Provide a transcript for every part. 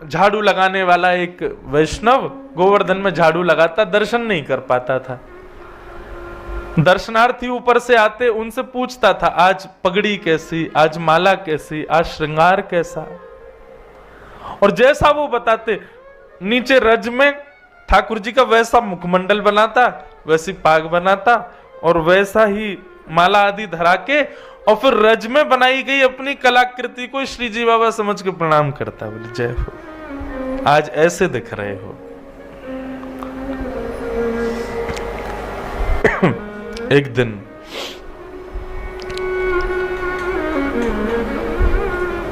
झाड़ू लगाने वाला एक वैष्णव गोवर्धन में झाड़ू लगाता, दर्शन नहीं कर पाता था। दर्शनार्थी ऊपर से आते, उनसे पूछता था आज पगड़ी कैसी, आज माला कैसी, आज श्रृंगार कैसा। और जैसा वो बताते, नीचे रज में ठाकुर जी का वैसा मुखमंडल बनाता, वैसी पाग बनाता और वैसा ही माला आदि धरा के, और फिर रज में बनाई गई अपनी कलाकृति को श्री जी बाबा समझ के प्रणाम करता। बोले जय हो, आज ऐसे दिख रहे हो। एक दिन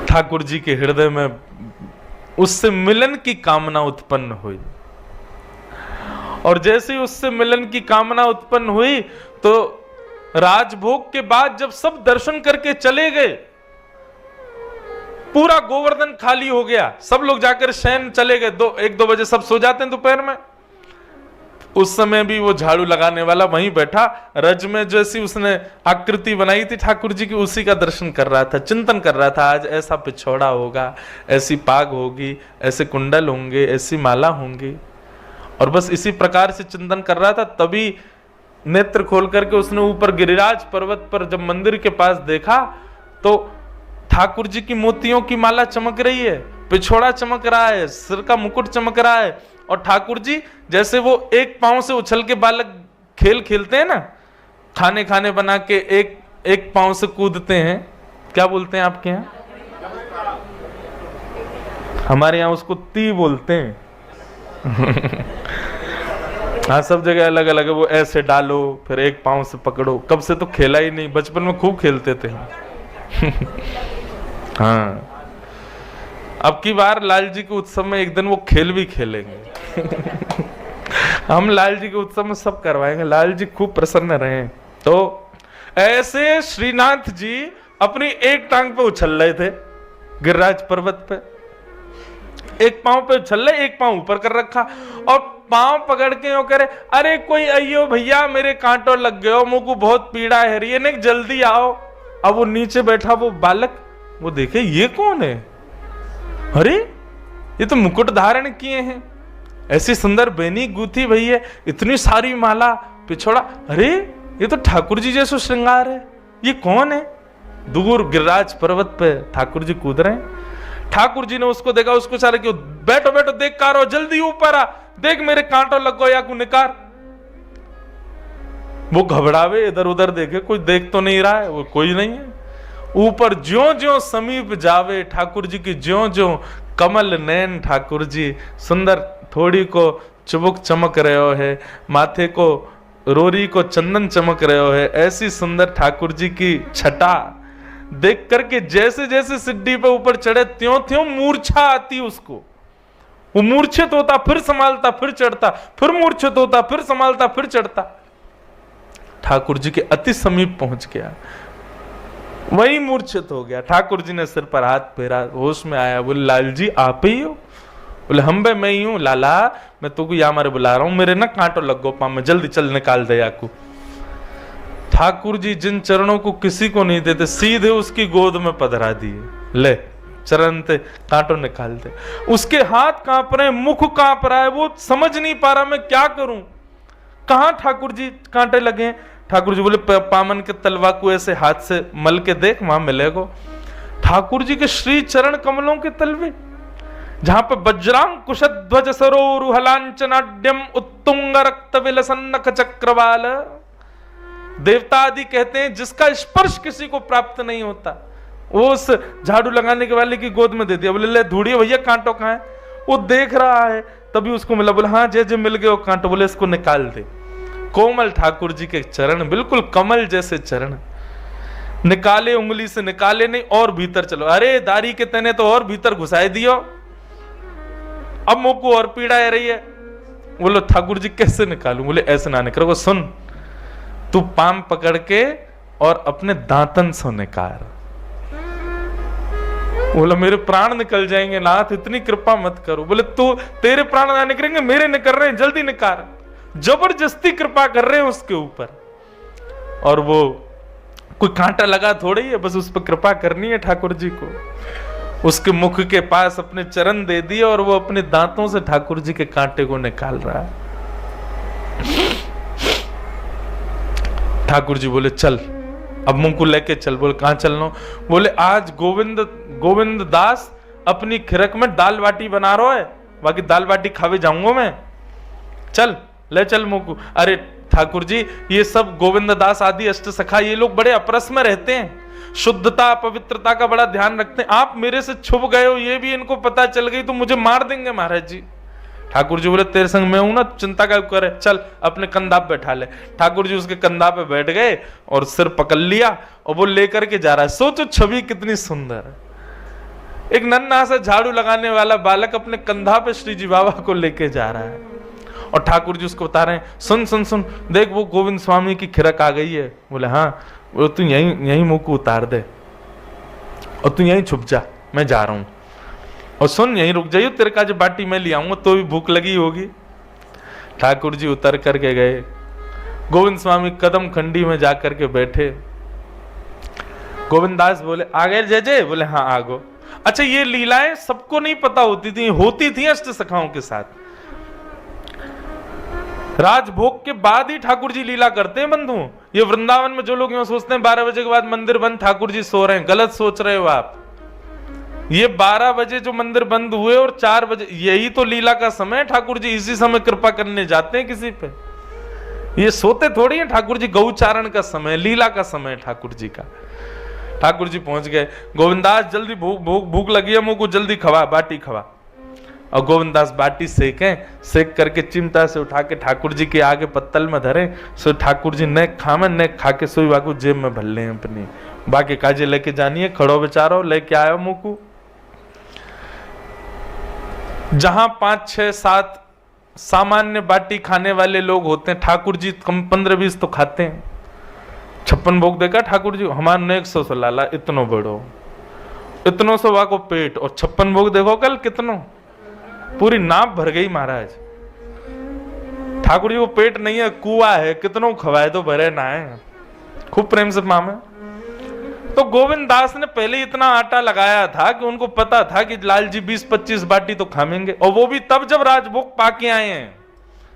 ठाकुर जी के हृदय में उससे मिलन की कामना उत्पन्न हुई, और जैसे ही उससे मिलन की कामना उत्पन्न हुई तो राजभोग के बाद जब सब दर्शन करके चले गए, पूरा गोवर्धन खाली हो गया, सब लोग जाकर शयन चले गए, 1-2 बजे सब सो जाते हैं दोपहर में। उस समय भी वो झाड़ू लगाने वाला वहीं बैठा, रज में जैसी उसने आकृति बनाई थी ठाकुर जी की, उसी का दर्शन कर रहा था, चिंतन कर रहा था आज ऐसा पिछौड़ा होगा, ऐसी पाग होगी, ऐसे कुंडल होंगे, ऐसी माला होंगी, और बस इसी प्रकार से चिंतन कर रहा था। तभी नेत्र खोल करके उसने ऊपर गिरिराज पर्वत पर जब मंदिर के पास देखा तो ठाकुर जी की मोतियों की माला चमक रही है, पिछोड़ा चमक रहा है, सिर का मुकुट चमक रहा है, और ठाकुर जी जैसे वो एक पांव से उछल के बालक खेल खेलते हैं ना, खाने खाने बना के एक पांव से कूदते हैं, क्या बोलते हैं आपके यहाँ? हमारे यहाँ उसको ती बोलते हैं। हाँ, सब जगह अलग अलग है। वो ऐसे डालो, फिर एक पांव से पकड़ो। कब से तो खेला ही नहीं, बचपन में खूब खेलते थे। हाँ, अब की बार लाल जी के उत्सव में एक दिन वो खेल भी खेलेंगे। हम लाल जी के उत्सव में सब करवाएंगे, लाल जी खूब प्रसन्न रहे। तो ऐसे श्रीनाथ जी अपनी एक टांग पे उछल रहे थे गिरिराज पर्वत पे, एक पांव पे उछल रहे, एक पांव ऊपर कर रखा, और पांव पकड़ के वो करे अरे कोई अयो भैया मेरे कांटों लग गए हो, मुझको बहुत पीड़ा है रही है, नहीं जल्दी आओ। अब वो नीचे बैठा वो बालक, वो देखे ये कौन है, अरे ये तो मुकुट धारण किए हैं, ऐसी सुंदर बेनी गूथी भैया, इतनी सारी माला, पिछोड़ा, अरे ये तो ठाकुर जी जैसा श्रृंगार है, ये कौन है। दूर गिरिराज पर्वत पे ठाकुर जी कूद रहे हैं। ठाकुर जी ने उसको देखा, उसको सारे क्यों, बैठो बैठो, देख कारो, जल्दी ऊपर आ, देख मेरे कांटों लग गो या को निकार। वो घबरावे, इधर उधर देखे, कोई देख तो नहीं रहा है, वो कोई नहीं है। ऊपर ज्यों ज्यों समीप जावे ठाकुर जी की, ज्यों ज्यों कमल नैन ठाकुर जी, सुंदर थोड़ी को चुबुक चमक रहे हो है, माथे को रोरी को चंदन चमक रहे हो है, ऐसी सुंदर ठाकुर जी की छटा देख करके जैसे जैसे सिड्डी पे ऊपर चढ़े त्यों त्यों मूर्छा आती उसको। वो मूर्छित होता, फिर संभालता, फिर चढ़ता, फिर मूर्छित होता, फिर संभालता, फिर चढ़ता। ठाकुर जी के अति समीप पहुंच गया, वही मूर्छित हो गया। ठाकुर जी ने सिर पर हाथ फेरा, होश में आया, बोले लाल जी आप ही हो? बोले हम बे मैं ही हूं लाला, मैं तुमको यहाँ मारे बुला रहा हूं, मेरे ना कांटों लग गो पाँव में, जल्दी चल निकाल दे याकू। ठाकुर जी जिन चरणों को किसी को नहीं देते, सीधे उसकी गोद में पधरा दिए, ले चरण ते कांटों निकाल दे। उसके हाथ कांप रहे, मुख कांप रहा है, वो समझ नहीं पा रहा मैं क्या करूं, कहां ठाकुर जी कांटे लगे। ठाकुर जी बोले पामन के तलवा को ऐसे हाथ से मल के देख, वहां मिलेगो। ठाकुर जी के श्री चरण कमलों के तलवे, जहां पर वज्रांग कुशध्वज सरोरुहलांचनाड्यम उत्तुंग रक्त विलसन नख चक्रवाल, देवता आदि कहते हैं जिसका स्पर्श किसी को प्राप्त नहीं होता, वो उस झाड़ू लगाने के वाले की गोद में दे दिया। बोले ले धूड़िए भैया कांटो कहां है। वो देख रहा है, तभी उसको मिला। बोले हाँ जय जय मिल गए वो कांटो। बोले इसको निकाल दे। कोमल ठाकुर जी के चरण, बिल्कुल कमल जैसे चरण, निकाले, उंगली से निकाले नहीं, और भीतर चलो। अरे दारी के तने तो और भीतर घुसाए दियो, अब मुंह को और पीड़ा आ रही है। बोलो ठाकुर जी कैसे निकालूं। बोले ऐसे ना निकलो, सुन तू पाम पकड़ के और अपने दांतन से निकाल। बोला मेरे प्राण निकल जाएंगे नाथ, इतनी कृपा मत करो। बोले तू, तेरे प्राण ना निकलेंगे, मेरे निकल रहे हैं, जल्दी निकाल। जबरदस्ती कृपा कर रहे हैं उसके ऊपर, और वो कोई कांटा लगा थोड़ी है, बस उस पर कृपा करनी है ठाकुर जी को। उसके मुख के पास अपने चरण दे दिए और वो अपने दांतों से ठाकुर जी के कांटे को निकाल रहा है। ठाकुर जी बोले चल, अब मुंह को लेके चल। बोले कहां चलना? बोले आज गोविंद दास अपनी खिरक में दाल बाटी बना रहा है, बाकी दाल बाटी खावे जाऊंगा मैं, चल ले चल मुंह को। अरे ठाकुर जी, ये सब गोविंद दास आदि अष्ट सखा, ये लोग बड़े अपरस में रहते हैं, शुद्धता पवित्रता का बड़ा ध्यान रखते हैं। आप मेरे से छुप गए हो, ये भी इनको पता चल गई तो मुझे मार देंगे महाराज जी। ठाकुर जी बोले तेरे संग मैं हूं ना, चिंता क्या करे, चल अपने कंधा पे बैठा ले। ठाकुर जी उसके कंधा पे बैठ गए और सिर पकड़ लिया और वो लेकर के जा रहा है। सोचो छवि कितनी सुंदर है, एक नन्हा सा झाड़ू लगाने वाला बालक अपने कंधा पे श्री जी बाबा को लेके जा रहा है और ठाकुर जी उसको बता रहे हैं सुन सुन सुन, देख वो गोविंद स्वामी की खिरक आ गई है। बोले हाँ। वो तू यहीं मुंह को उतार दे और तू यहीं छुप जा, मैं जा रहा हूं, और सुन यहीं रुक जाइयो, तेरे का जो बाटी मैं ले आऊंगा, तो भी भूख लगी होगी। ठाकुर जी उतर करके गए, गोविंद स्वामी कदम खंडी में जाकर के बैठे। गोविंद दास बोले आ गए जय जय? बोले हाँ आ गो। अच्छा ये लीलाएं सबको नहीं पता होती थी अष्ट सखाओं के साथ। राजभोग के बाद ही ठाकुर जी लीला करते हैं बंधु। ये वृंदावन में जो लोग यूं सोचते हैं 12 बजे के बाद मंदिर बंद, ठाकुर जी सो रहे हैं, गलत सोच रहे हो आप। ये 12 बजे जो मंदिर बंद हुए और 4 बजे, यही तो लीला का समय है। ठाकुर जी इसी समय कृपा करने जाते हैं किसी पे, ये सोते थोड़ी है। ठाकुर जी गौचारण का समय, लीला का समय ठाकुर जी का। ठाकुर जी पहुंच गए। गोविंदास जल्दी भूख लगी है, मुंह को जल्दी खवा, बाटी खवा। और गोविंदास बाटी सेक करके चिमटा से उठा के ठाकुर जी के आगे पत्तल में धरे। सो ठाकुर जी ने खामे ने खा के सोई वाकू जेब में भर ले अपनी, बाकी काजे लेके जानी है, खड़ो बेचारो लेके आयो मुंह को। जहां 5, 6, 7 सामान्य बाटी खाने वाले लोग होते हैं, ठाकुर जी कम 15-20 तो खाते हैं। 56 भोग देखा ठाकुर जी, हमारे ने 100 से लाला, इतनो बड़ो, इतनो सो वाको पेट, और 56 भोग देखो कल कितनो, पूरी नाप भर गई महाराज। ठाकुर जी को पेट नहीं है, कुआ है, कितनों खवाए तो भरे ना है, खूब प्रेम से मामे। तो गोविंद दास ने पहले इतना आटा लगाया था कि उनको पता था कि लाल जी 20-25 बाटी तो खाएंगे, और वो भी तब जब राजभोग पाके आए हैं,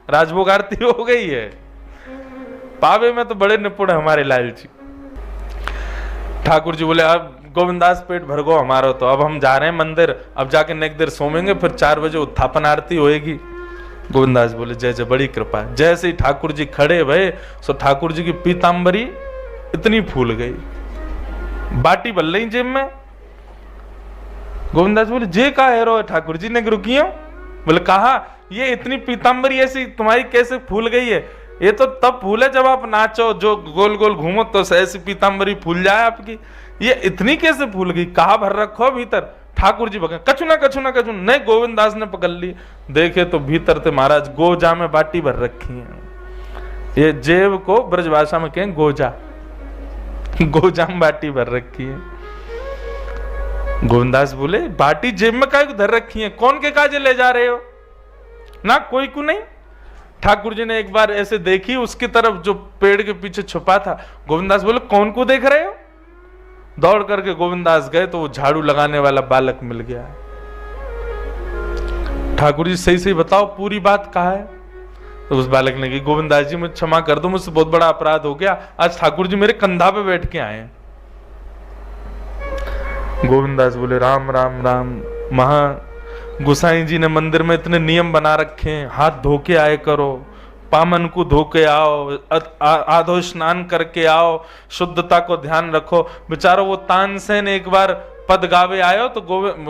राजभोग आरती हो गई है। पावे में तो बड़े निपुण है हमारे लाल जी। ठाकुर जी बोले अब गोविंदास पेट भर गो हमारा, तो अब हम जा रहे हैं मंदिर, अब जाके नेक देर सोमेंगे, फिर 4 बजे उत्थापन आरती होएगी। गोविंदास बोले जय जय, बड़ी कृपा। जैसे ही ठाकुर जी खड़े भये, सो ठाकुर जी की पीतांबरी इतनी फूल गई, बाटी बल रही जेब में। गोविंदास बोले जे का है रो? ठाकुर जी ने रुकियो। बोले कहा ये इतनी पीतांबरी ऐसी तुम्हारी कैसे फूल गई है? ये तो तब फूले जब आप नाचो, जो गोल गोल घूमो तो ऐसी पीतांबरी फूल जाए आपकी, ये इतनी कैसे फूल गई? कहा भर रखो भीतर? ठाकुर जी बगे कछु ना नहीं। गोविंदास ने पकड़ ली, देखे तो भीतर थे महाराज गोजा में बाटी भर रखी है। ये जेब को ब्रजभाषा में कहें गोजा, गोजा में बाटी भर रखी है। गोविंदास बोले बाटी जेब में काहे धर रखी है? कौन के काजे ले जा रहे हो? ना कोई को नहीं। ठाकुर जी ने एक बार ऐसे देखी उसकी तरफ जो पेड़ के पीछे छुपा था। गोविंदास बोले कौन को देख रहे हो? दौड़ करके गोविंदास गए तो वो झाड़ू लगाने वाला बालक मिल गया। ठाकुर जी सही सही बताओ पूरी बात कहा है? तो उस बालक ने कहा गोविंदास जी मुझे क्षमा कर दो, मुझसे बहुत बड़ा अपराध हो गया, आज ठाकुर जी मेरे कंधा पे बैठ के आए। गोविंदास बोले राम राम राम, महा गोसाई जी ने मंदिर में इतने नियम बना रखे हैं, हाथ धो के आए करो, पामन को धो के आओ, आधो स्नान करके आओ, शुद्धता को ध्यान रखो। बेचारो वो तानसेन एक बार पद गावे आयो तो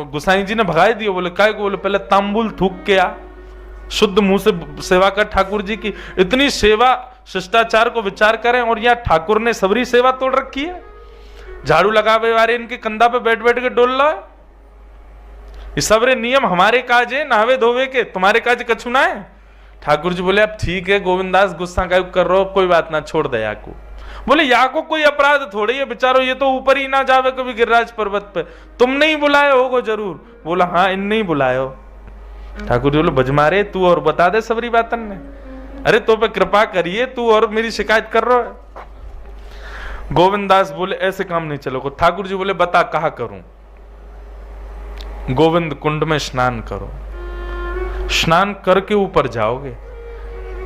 गोसाई जी ने भगाई दियो। बोले काय को? बोले पहले तांबुल थूक के आ, शुद्ध मुंह से सेवा कर ठाकुर जी की। इतनी सेवा शिष्टाचार को विचार करें, और यहाँ ठाकुर ने सबरी सेवा तोड़ रखी है। झाड़ू लगावे वाले इनके कंधा पे बैठ बैठ के डोल रहा है। ये सबरे नियम हमारे काज है, नहावे धोवे के, तुम्हारे काज कछु ना है। ठाकुर जी बोले अब ठीक है गोविंदास, गुस्सा का कर रहे हो, कोई बात ना, छोड़ दे याको। बोले याको कोई अपराध थोड़ी है, बेचारो ये तो ऊपर ही ना जावे कभी गिरिराज पर्वत पे, तुमने ही बुलाए होगो जरूर। बोला हाँ इनने ही बुलाए हो। ठाकुर जी बोले बजमारे तू और बता दे सबरी बातन ने, अरे तो पे कृपा करिए, तू और मेरी शिकायत कर रहा है। गोविंदास बोले ऐसे काम नहीं चलोगे। ठाकुर जी बोले बता कहा करूं? गोविंद कुंड में स्नान करो, स्नान करके ऊपर जाओगे।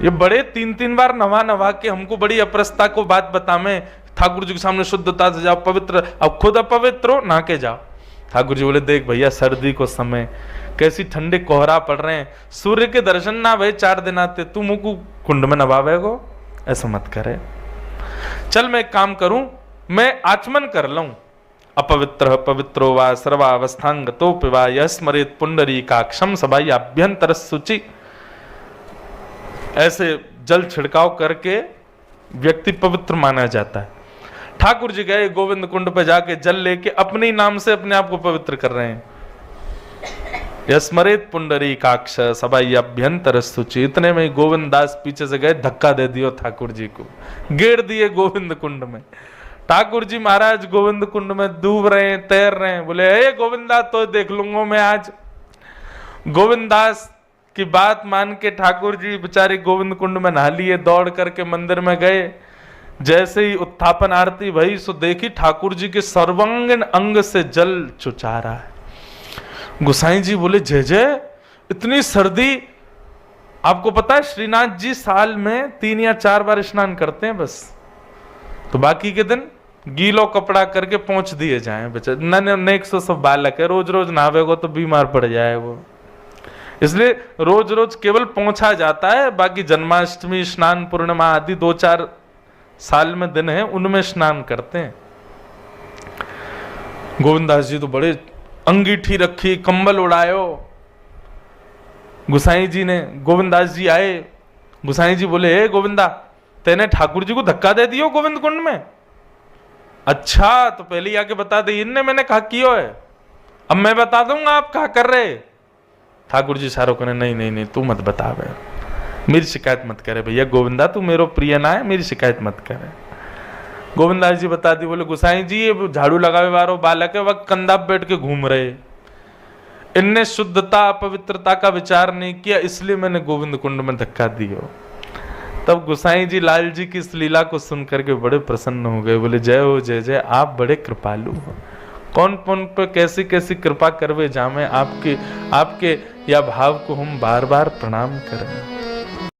ये बड़े 3-3 बार नवा नवा के हमको बड़ी अपरसता को बात बतावे, ठाकुर जी के सामने शुद्धता से जाओ, पवित्र, अब खुद अपवित्र हो, नहा के जाओ। ठाकुर जी बोले देख भैया, सर्दी को समय, कैसी ठंडे कोहरा पड़ रहे हैं, सूर्य के दर्शन ना भाई 4 दिन आते, तू मुँह को कुंड में नवावेगो, ऐसा मत करे। चल मैं एक काम करूं, मैं आचमन कर लूं। अपवित्र पवित्रो वा सर्वावस्थांगतो पिवा यः स्मरेत पुंडरीकाक्षं सभाई आभ्यंतर शुचि। ऐसे जल छिड़काव करके व्यक्ति पवित्र माना जाता है। ठाकुर जी गए गोविंद कुंड पे जाके जल लेके अपने नाम से अपने आप को पवित्र कर रहे हैं। स्मरेत पुंडरीकाक्ष सभाई अभ्यंतर शुचि। इतने में गोविंद दास पीछे से गए, धक्का दे दियो ठाकुर जी को, गेड़ दिए गोविंद कुंड में। ठाकुर जी महाराज गोविंद कुंड में डूब रहे हैं, तैर रहे हैं। बोले हे गोविंदा, तो देख लूंगा मैं आज। गोविंद दास की बात मान के ठाकुर जी बेचारे गोविंद कुंड में नहा लिए, दौड़ करके मंदिर में गए। जैसे ही उत्थापन आरती भई सो देखी ठाकुर जी के सर्वांगीण अंग से जल चुचा रहा है। गोसाई जी बोले जय जय, इतनी सर्दी। आपको पता है श्रीनाथ जी साल में 3 या 4 बार स्नान करते हैं बस, तो बाकी के दिन गीलो कपड़ा करके पहुंच दिए जाए। बेचारे नेक सो सब बालक है, रोज रोज नहावेगो तो बीमार पड़ जाए वो, इसलिए रोज रोज केवल पहुंचा जाता है। बाकी जन्माष्टमी, स्नान पूर्णिमा आदि 2-4 साल में दिन है, उनमें स्नान करते हैं। गोविंदास जी तो बड़े अंगीठी रखी, कंबल उड़ायो। गुसाई जी ने, गोविंदास जी आए, गुसाई जी बोले हे गोविंदा, तेने ठाकुर जी को धक्का दे दियो गोविंद कुंड में? अच्छा, तो पहले आके बता दे, इनने मैंने कहा कियो है, अब मैं बता दूंगा आप कहा कर रहे। ठाकुर जी सारो को नहीं नहीं नहीं, तू मत बता बे, मेरी शिकायत मत करे भैया गोविंदा, तू मेरो प्रिय ना है, मेरी शिकायत मत करे। गोविंदास जी बता दी, बोले गुसाई जी ये झाड़ू लगावे वालो बालक है, वह कंधा पे बैठ के घूम रहे, इनने शुद्धता पवित्रता का विचार नहीं किया, इसलिए मैंने गोविंद कुंड में धक्का दिया। तब गुसाई जी लाल जी की इस लीला को सुन करके बड़े प्रसन्न हो गए। बोले जय हो जय जय, आप बड़े कृपालु हो, कौन कौन पे कैसी कैसी कृपा करवे जामे, आपके या भाव को हम बार बार प्रणाम करें।